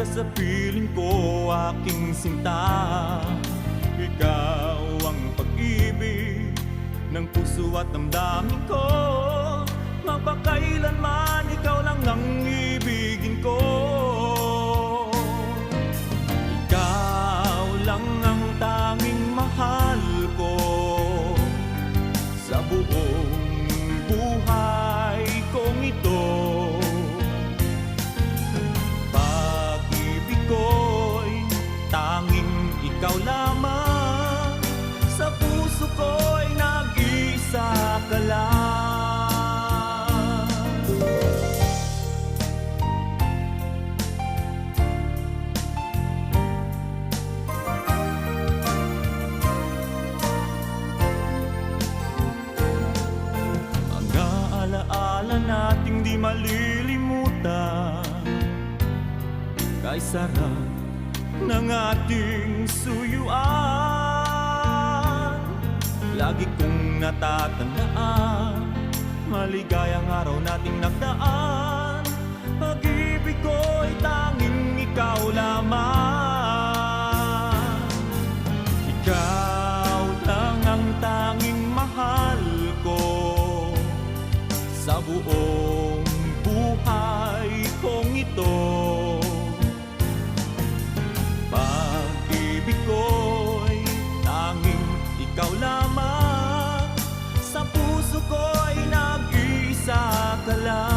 ka sa piling ko, aking sinta. Ikaw ang pag-ibig ng puso at damdamin ko. Mapakailanman ikaw lang ang ibigin ko. Ikaw lang ang tanging mahal ko sa buong buhay kong ito. Pag-ibig ko'y tanging ikaw lamang, sa puso ko'y nag-isa ka lang. Nating di malilimutan, kay sarap ng ating suyuan. Lagi kong natatandaan, maligayang araw nating nagdaan. Pag-ibig ko'y tanging ikaw lamang. Ikaw lang ang tanging mahal ko sa buong buhay kong ito. Pag-ibig ko'y tanging ikaw lamang, sa puso ko'y nag-isa ka lang.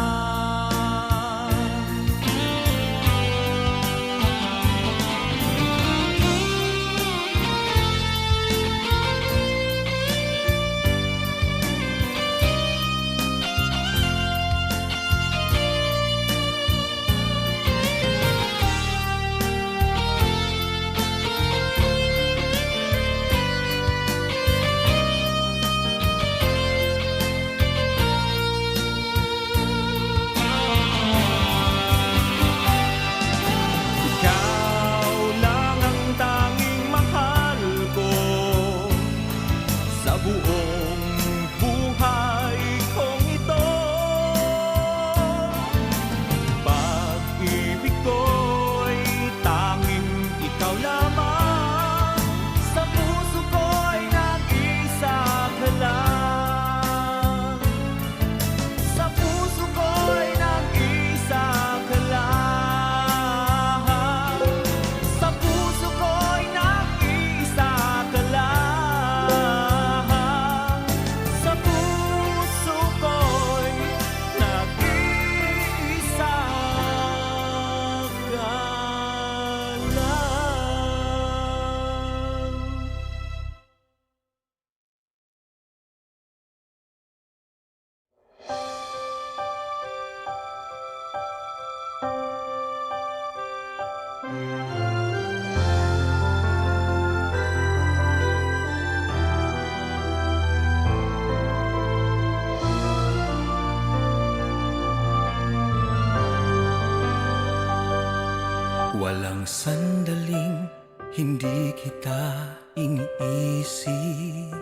Walang sandaling hindi kita iniisip.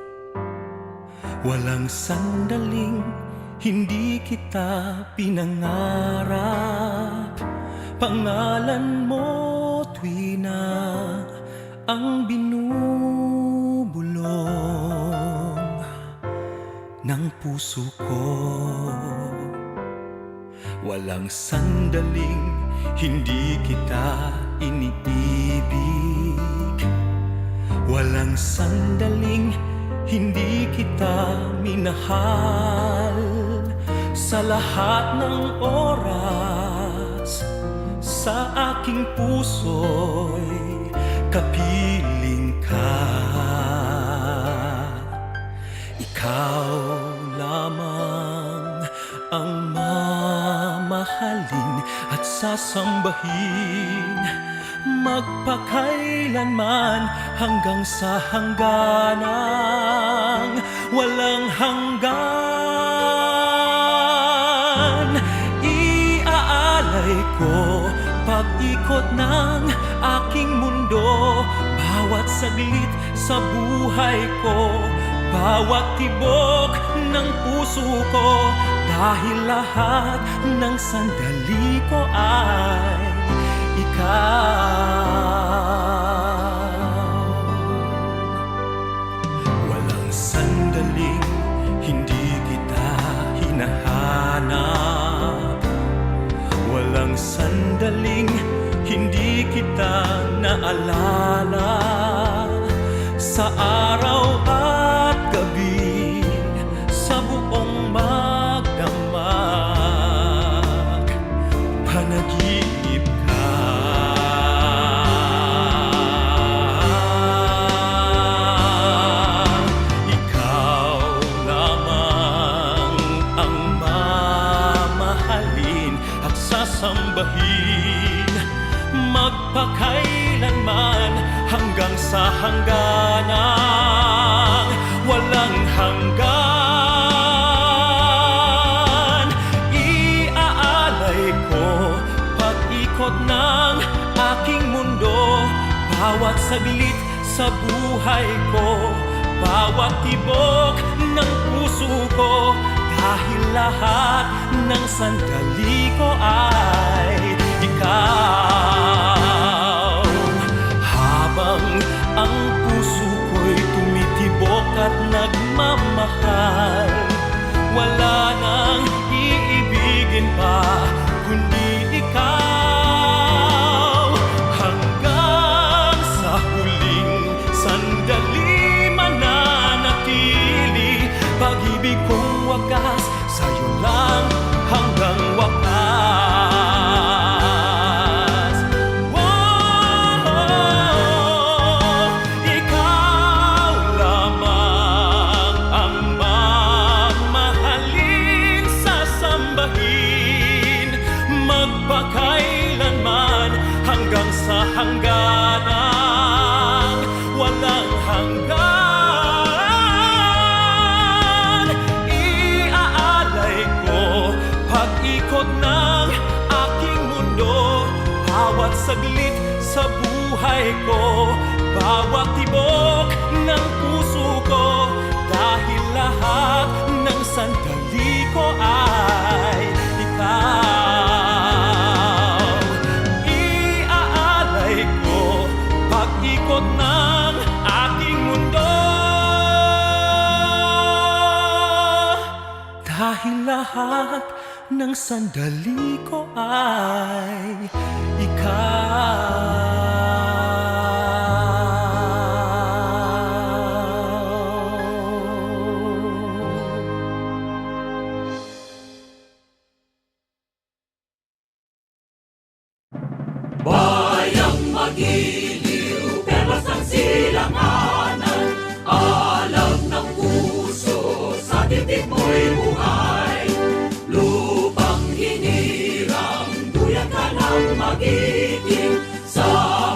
Walang sandaling hindi kita pinangarap. Pangalan mo tuwi na ang binubulong ng puso ko. Walang sandaling hindi kita iniibig. Walang sandaling hindi kita minahal. Sa lahat ng oras, sa aking puso'y kapiling ka. Ikaw lamang ang mamahalin at sasambahin, magpakailanman hanggang sa hangganang walang hanggan. Iaalay ko pag-ikot ng aking mundo, bawat saglit sa buhay ko, bawat tibok ng puso ko, dahil lahat ng sandali ko ay ikaw. madaling hindi kita naalala. Sa araw at gabi, sa buong magdamag, panaginip ka. Ikaw lamang ang mamahalin at sasambahin, magpakailanman hanggang sa hangganan, walang hanggan. Iaalay ko pag-ikot ng aking mundo, bawat saglit sa buhay ko, bawat tibok ng puso ko, dahil lahat ng sandali ko ay ikaw. Habang ang puso ko'y tumitibok at nagmamahal, wala nang iibigin pa kundi ikaw. Hanggang sa huling sandali mananatili, pag-ibig kong wagas sa'yo lang hanggang wakas. Ikaw lamang ang mamahalin, sasambahin, magpakailanman hanggang sa hangganan, walang hanggan. Iaalay ko pag-ikot ng aking mundo, bawat saglit sa buhay ko, bawat tibok ng puso ko, dahil lahat ng sandali ko ay ikaw. Iaalay ko pag-ikot ng aking mundo, dahil lahat ng sandali ko ay ikaw. Bayang magiliw, perlas ng silanganan, alam ng puso, sa dibdib mo'y buhay. Lupang hinirang, duyan ka ng magiting, sa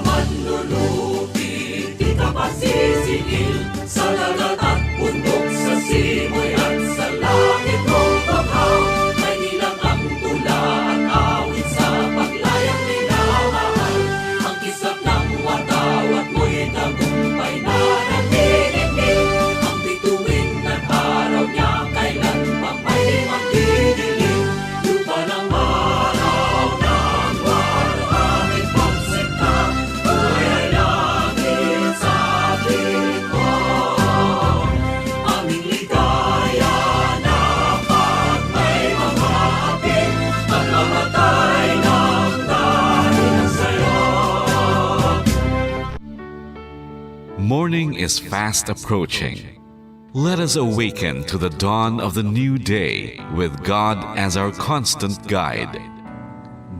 manlulupi, di ka pasisingil. Sa dagat at bundok, sa simoy at sa langit mong paghaw, may nilang ang tula at awit sa paglayang minamahal. Ang kisap ng watawat mo'y tagumpay na nagdidikit, ang bituin at araw niya kailan pang may magdidilim. Lupa ng araw ng walo aming pagsikta, buhay ay langit sa piling ko. Aming ligaya na pag may mga apit, at mamatay ng dahil sa'yo. Morning is fast approaching. Let us awaken to the dawn of the new day with God as our constant guide.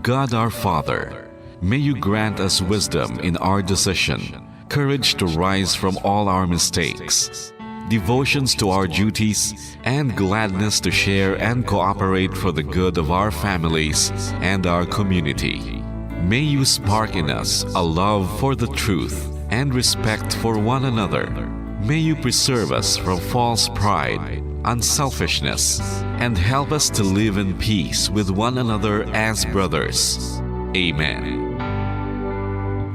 God our Father, may you grant us wisdom in our decision, courage to rise from all our mistakes, devotions to our duties, and gladness to share and cooperate for the good of our families and our community. May you spark in us a love for the truth and respect for one another. May you preserve us from false pride, unselfishness, and help us to live in peace with one another as brothers. Amen.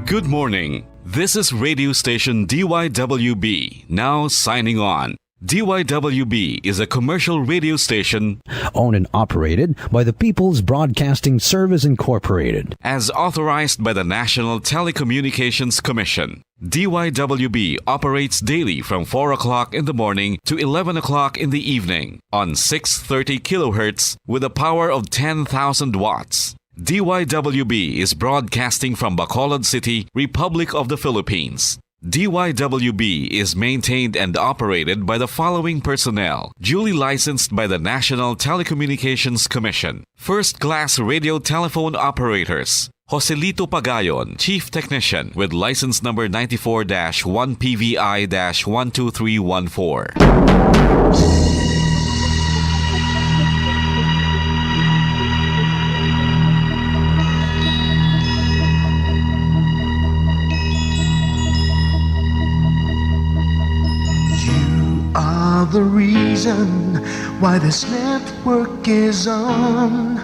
Good morning. This is radio station DYWB, now signing on. DYWB is a commercial radio station owned and operated by the People's Broadcasting Service Incorporated. as authorized by the National Telecommunications Commission. DYWB operates daily from 4 o'clock in the morning to 11 o'clock in the evening on 630 kilohertz with a power of 10,000 watts DYWB is broadcasting from Bacolod City, Republic of the Philippines. DYWB is maintained and operated by the following personnel, duly licensed by the National Telecommunications Commission. First-class radio telephone operators. Joselito Pagayon, Chief Technician with license number 94-1PVI-12314. The reason why this network is on.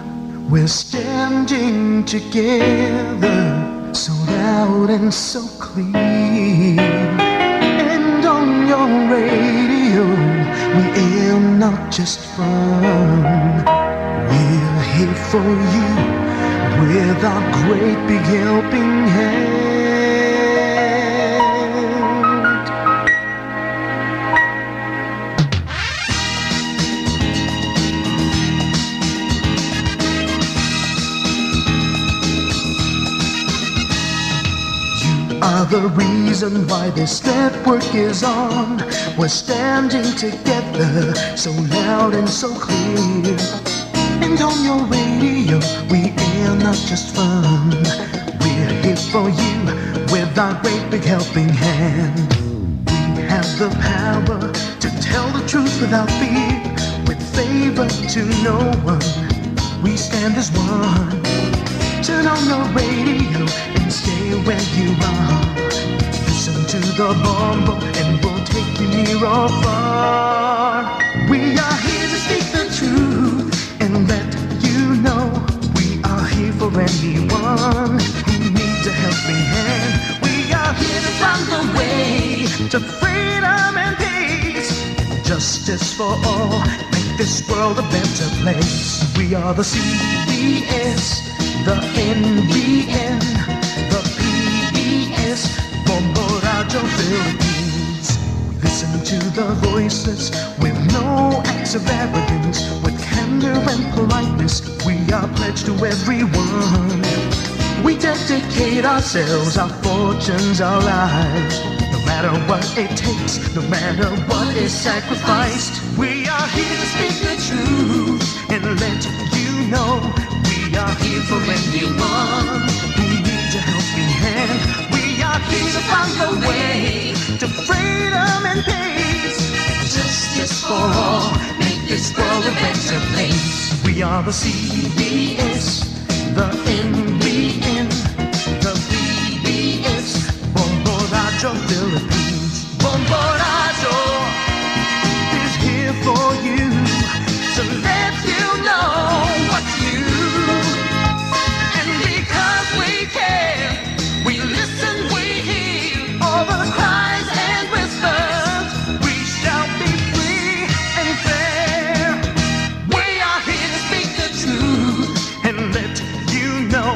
We're standing together, so loud and so clear. And on your radio, we air not just fun. We're here for you with our great big helping hand. Are the reason why this network is on. We're standing together, so loud and so clear. And on your radio, we air not just fun. We're here for you with our great big helping hand. We have the power to tell the truth without fear, with favor to no one. We stand as one. Turn on your radio and stay where you are. Listen to the Bombo and we'll take you near or far. We are here to speak the truth and let you know we are here for anyone who needs a helping hand. We are here to find the way to freedom and peace, justice for all, make this world a better place. We are the CBS, the NBN, the PBS, Bombo Radio Philippines. We listen to the voices with no acts of arrogance, with candor and politeness. We are pledged to everyone. We dedicate ourselves, our fortunes, our lives. No matter what it takes, no matter what is sacrificed. We are here to speak the truth and let you know we are here for anyone who needs a helping hand. We are here to find the way to freedom and peace, justice for all, make this world a better place. We are the CBS, the NBN, the PBS, Bombo Radio Philippines. Bombo Radio is here for you to let you know what's new. And because we care, we listen, we hear all the cries and whispers. We shall be free and fair. We are here to speak the truth and let you know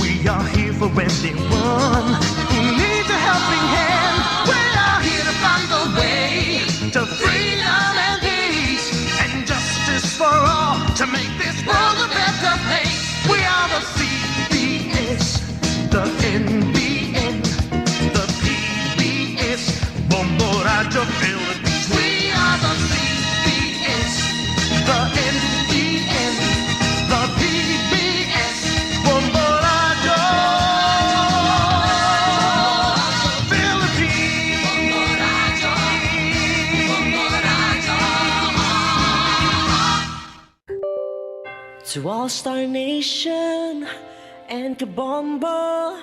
we are here for anyone who needs a helping hand. We are here to find the way to freedom and peace and justice for all, to make this world a better place. We are the CBS, the NBN, the PBS, Bombo Radio Philippines. We are the CBS, the NBN, the PBS, Bombo Radio To All-Star Nation and Kabombo,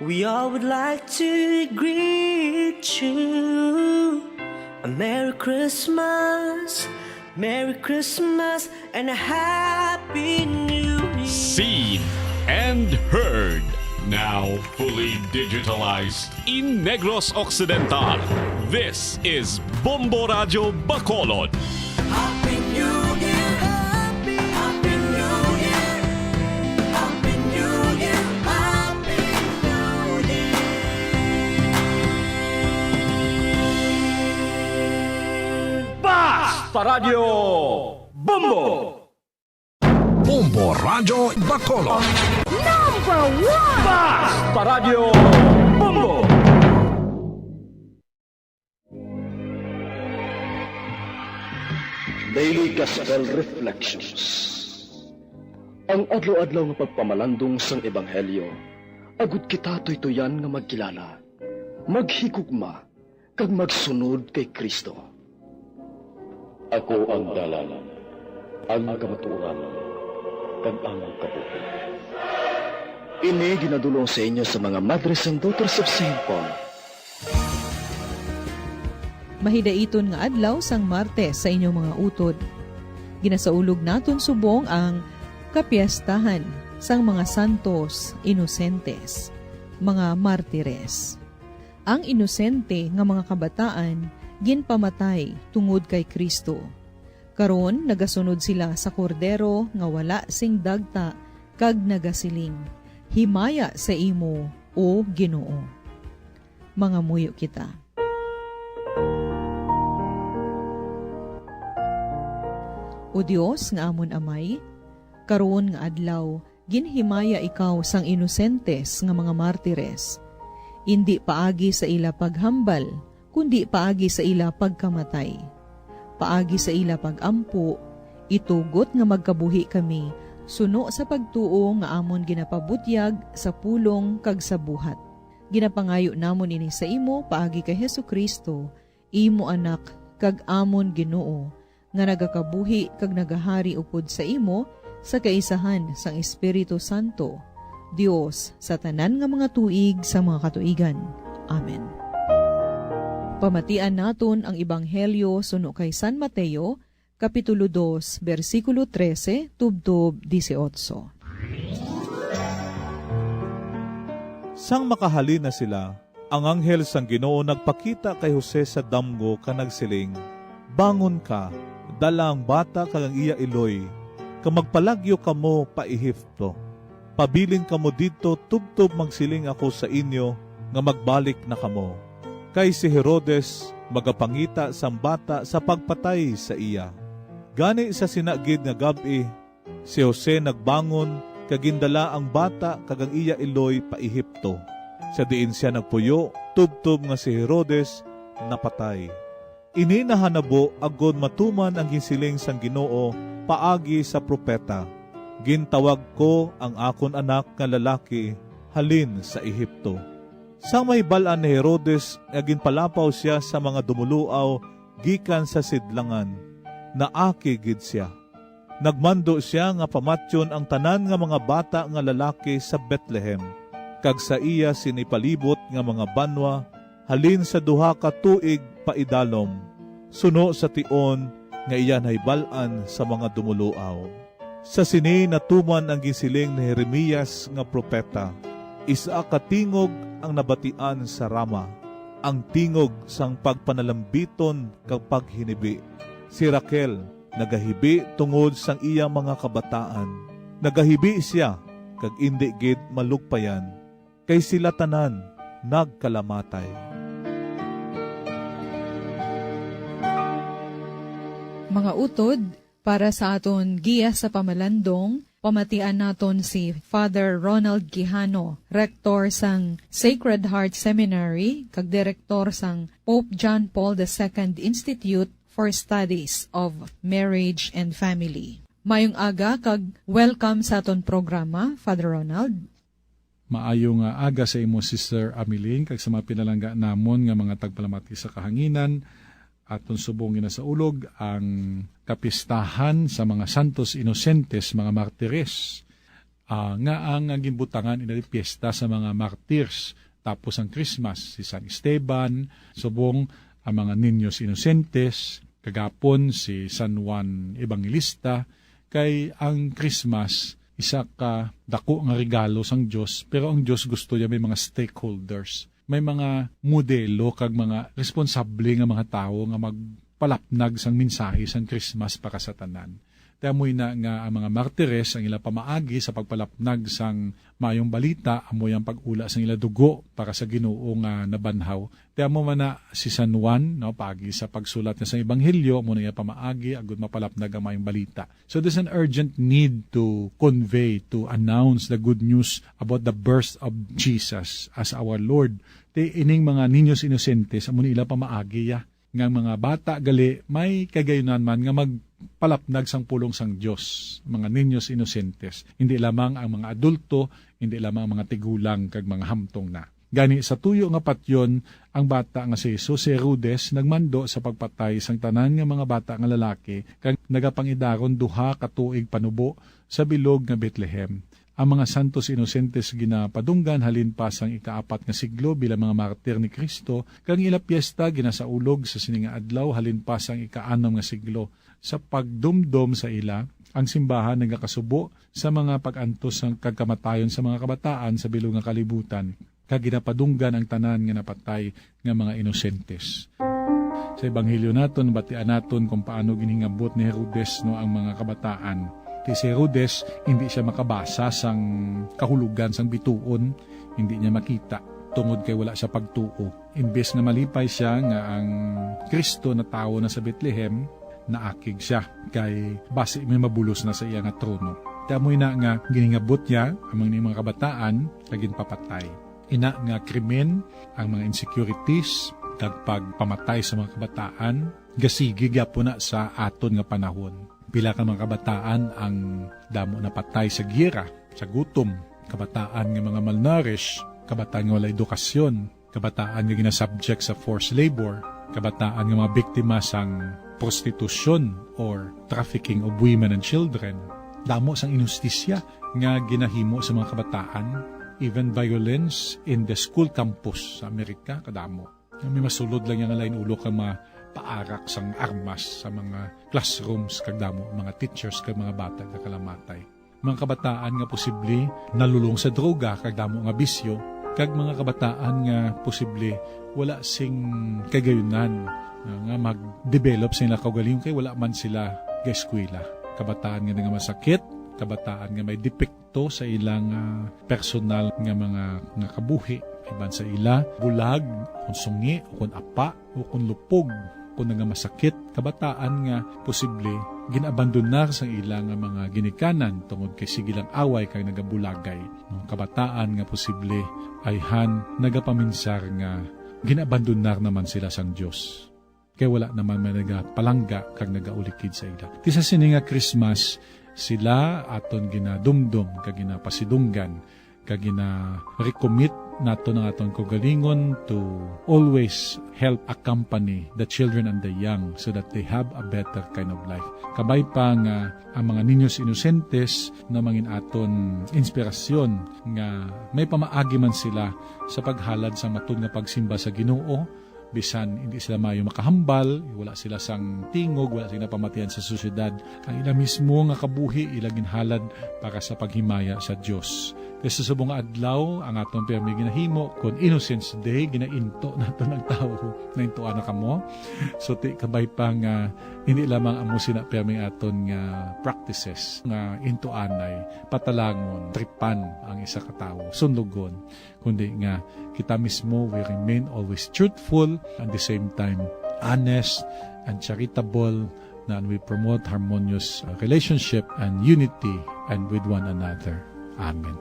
we all would like to greet you. A Merry Christmas, and a Happy New Year. Seen and heard. Now fully digitalized in Negros Occidental. This is Bombo Radio Bacolod. Happy New Year, Happy New Year, Happy New Year, Happy New Year. Basta Radio Bombo! Bombo Radyo Bacolod. Paradyo Bombo! Daily Gospel Reflections. Ang adlaw-adlaw nga pagpamalandong sang Ebanghelyo, agud kita tuytoyan nga magkilala, maghigugma, kag magsunod kay Kristo. Ako ang dalan, ang kamatuoran, kag ang kabuhi. Ini ginadulong sa inyo sa mga Mothers and Daughters of St. Paul. Mahidaiton nga adlaw sang Martes sa inyong mga utod. Ginasaulog naton subong ang kapiestahan sang mga santos inosentes, mga martires. Ang inosente nga mga kabataan ginpamatay tungod kay Kristo. Karon nagasunod sila sa kordero nga wala sing dagta kag nagasiling, himaya sa imo o Ginoo. Mga muyo kita. O Dios nga amon amay, karon nga adlaw, ginhimaya ikaw sang inosentes nga mga martires. Indi paagi sa ila paghambal, kundi paagi sa ila pagkamatay. Paagi sa ila pagampo, itugot nga magkabuhi kami, suno sa pagtuo nga amon ginapabutyag sa pulong kag sa buhat. Ginapangayo namon ini sa imo paagi kay Hesukristo, imo anak kag amon Ginoo, nga nagakabuhi kag nagahari upod sa imo sa kaisahan sang Espiritu Santo, Dios sa tanan nga mga tuig sa mga katuigan. Amen. Pamatian naton ang Ebanghelyo suno kay San Mateo, Kapitulo 2, versikulo 13, tubtob 18. Sang makahalin na sila, ang anghel sang Ginoo nagpakita kay Jose sa damgo ka nagsiling, "Bangon ka, dala ang bata kag ang iya iloy, ka magpalagyo kamo pa Ehipto. Pabilin kamo dito, tubtob magsiling ako sa inyo, nga magbalik na kamo. Kay si Herodes magapangita sang bata sa pagpatay sa iya." Gani sa sinagid nga gabi, si Jose nagbangon, kagindala ang bata kag ang iya iloy pa Ehipto. Sa diin siya nagpuyo, tubtob nga si Herodes napatay. Ini nahanabo agod matuman ang ginsiling sang Ginoo paagi sa propeta. Gintawag ko ang akon anak nga lalaki, halin sa Ehipto. Sang may balaan ni Herodes, ginpalapaw siya sa mga dumuluaw gikan sa sidlangan. Naaki gid siya. Nagmando siya nga pamatyon ang tanan nga mga bata nga lalaki sa Bethlehem. Kag sa iya sinipalibot nga mga banwa, halin sa duha ka tuig paidalom, suno sa tion nga iyan ay balaan sa mga dumuluaw. Sa sini natuman ang gisiling ni Jeremias nga propeta, isa ka tingog ang nabatian sa Rama, ang tingog sang pagpanalambiton kag paghinibi. Si Raquel nagahibi tungod sang iya mga kabataan. Nagahibi siya kag indi gid malugpayan, kay sila tanan nagkalamatay. Mga utod, para sa aton giya sa pamalandong, pamatian naton si Father Ronald Quijano, Rector sang Sacred Heart Seminary, kag Direktor sang Pope John Paul II Institute for Studies of Marriage and Family. Mayong aga kag welcome sa aton programa, Father Ronald. Maayong aga sa imo, Sister Amiling, kag sa mga pinalangga namon nga mga tagpalamati sa kahanginan, aton subong na sa ulog ang kapistahan sa mga santos inosentes, mga martires. Nga ang gimbutangan inali piyesta sa mga martyrs. Tapos ang Christmas, si San Esteban, subong ang mga niños inosentes, kagapon si San Juan Evangelista, kay ang Christmas, isa ka dako nga regalo sang Dios, pero ang Dios gusto niya may mga stakeholders, may mga modelo kag mga responsable nga mga tao nga magpalapnag sang mensahe sang Christmas para sa tanan. Tiamoy na nga ang mga martires ang ila pamaagi sa pagpalapnag sang mayong balita, amoy ang pag-ula sang ila dugo para sa Ginoo nga nabanhaw. Tiamo man na si San Juan, no, pagi sa pagsulat niya sa Ebanghelyo, muna niya pamaagi, agud mapalapnag ang mayong balita. So there's an urgent need to convey, to announce the good news about the birth of Jesus as our Lord. Ining mga niños inosentes, amo ila pamaagi ya. Nga mga bata gali, may kagayunan man nga magpalapnag sang pulong sang Dios, mga niños inosentes. Hindi lamang ang mga adulto, hindi lamang ang mga tigulang kag mga hamtong na. Gani sa tuyo nga patyon, ang bata nga si Jesus, si Herodes, nagmando sa pagpatay sang tanan nga mga bata nga lalaki, kag nagapangidaron 2 ka tuig panubo sa bilog nga Bethlehem. Ang mga santos inosentes ginapadunggan halin pa sang ika-4 nga siglo bilang mga martir ni Kristo, kag ila piyesta ginasaulog sa sininga adlaw halin pa sang ika-6 nga siglo. Sa pagdumdom sa ila, ang simbahan nagakasubo sa mga pag-antos sang kagkamatayon sa mga kabataan sa bilog nga kalibutan, kag ginapadunggan ang tanan nga napatay nga mga inosentes. Sa Ebanghelyo naton, batian naton kung paano ginhingabot ni Herodes no ang mga kabataan. Si Herodes, hindi siya makabasa sang kahulugan sang bituon, hindi niya makita, tungod kay wala siya pagtuo. Imbes na malipay siya nga ang Kristo na tao na sa Bethlehem, naakig siya, kay basi may mabulos na sa iya nga trono. Tamoy na nga giningabot niya ang mga kabataan, laging papatay. Ina nga krimen, ang mga insecurities, kag pagpamatay sa mga kabataan, gasigig po na sa aton nga panahon. Pila ka mga kabataan ang damo na patay sa gira, sa gutom, kabataan nga mga malnourished, kabataan nga wala edukasyon, kabataan nga ginasubject sa forced labor, kabataan nga mga biktima sang prostitusyon or trafficking of women and children. Damo sang inustisya nga ginahimo sa mga kabataan, even violence in the school campus sa Amerika, kadamo. May masulod lang yung lain ulo ka paarak sang armas sa mga classrooms kag damo mga teachers kag mga bata nga kalamatay. Mga kabataan nga posible nalulong sa droga kag damo nga bisyo, kag mga kabataan nga posible wala sing kagayunan nga mag-develop sa ilang kaugalingon kay wala man sila ga-eskwela. Kabataan nga masakit, kabataan nga may depekto sa ilang personal nga mga nga kabuhi, iban sa ila bulag, kung sungi, o kung apa, o kung lupog, kung nga masakit, kabataan nga posible ginabandonar sa ilang mga ginikanan tungod kay sigilang away kay nagabulagay. Kabataan nga posible ay nagapaminsar nga ginabandonar naman sila sang Dios. Kay wala naman may nagapalangga kag nagaulikid sa ila. Ti sa sini nga Christmas, sila aton ginadumdum kag ginapasidunggan kag gina-recommit nato ng aton kaugalingon to always help accompany the children and the young so that they have a better kind of life. Kabay pa nga ang mga niños inosentes na mangin aton inspirasyon nga may pamaagi man sila sa paghalad sa matud nga pagsimba sa Ginoo, bisan hindi sila mayo makahambal, wala sila sang tingog, wala sila pamatian sa sosyedad. Ang ila mismo nga kabuhi ilagin halad para sa paghimaya sa Dios. Kasi sa subong adlaw, ang atong permi ginahimo, kung Innocents Day, ginainto nato ng tao, naintoan na kamo. So, kabay pa nga, hindi lamang amo sina permi aton nga practices, nga intoanay, patalangon, tripan ang isa katao, sundugon. Kundi nga, kita mismo, we remain always truthful, at the same time, honest and charitable, na we promote harmonious relationship and unity and with one another. Amen.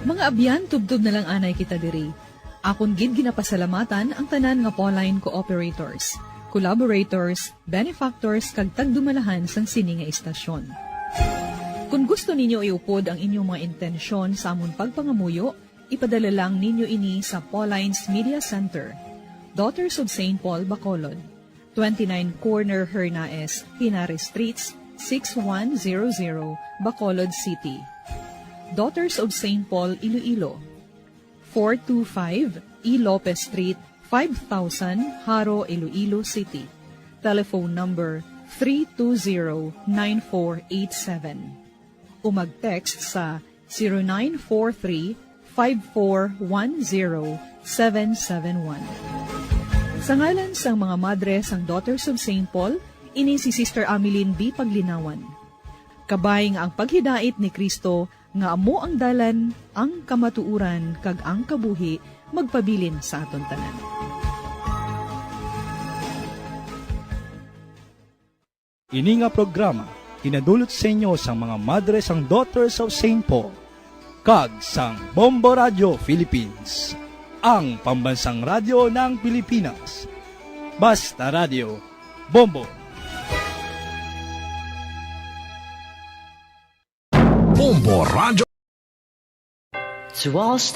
Mga abyan, tubtub na lang anay kita diri. Akon gid ginapasalamatan ang tanan nga Pauline cooperators, collaborators, benefactors kag tagdumalahan sang sini nga istasyon. Kung gusto ninyo iupod ang inyong mga intensyon sa amon pagpangamuyo, ipadala lang ninyo ini sa Pauline's Media Center, Daughters of St. Paul, Bacolod, 29 Corner Hernaez, Pinares Streets, 6100, Bacolod City. Daughters of St. Paul, Iloilo, 425 E. Lopez Street, 5000, Haro, Iloilo City. Telephone number 320-9487. O mag-text sa 0943-5410-771. Sa ngalan sang mga madre sang Daughters of St. Paul, ini si Sister Ameline B. Paglinawan. Kabay nga ang paghidait ni Kristo nga amo ang dalan, ang kamatuuran, kag ang kabuhi, magpabilin sa aton tanan. Ini nga programa, hinadulot sa inyo sa mga madre sang Daughters of St. Paul, kag sang Bombo Radio Philippines, ang pambansang radyo ng Pilipinas. Basta Radio, Bombo! Bombo Radio. To all stars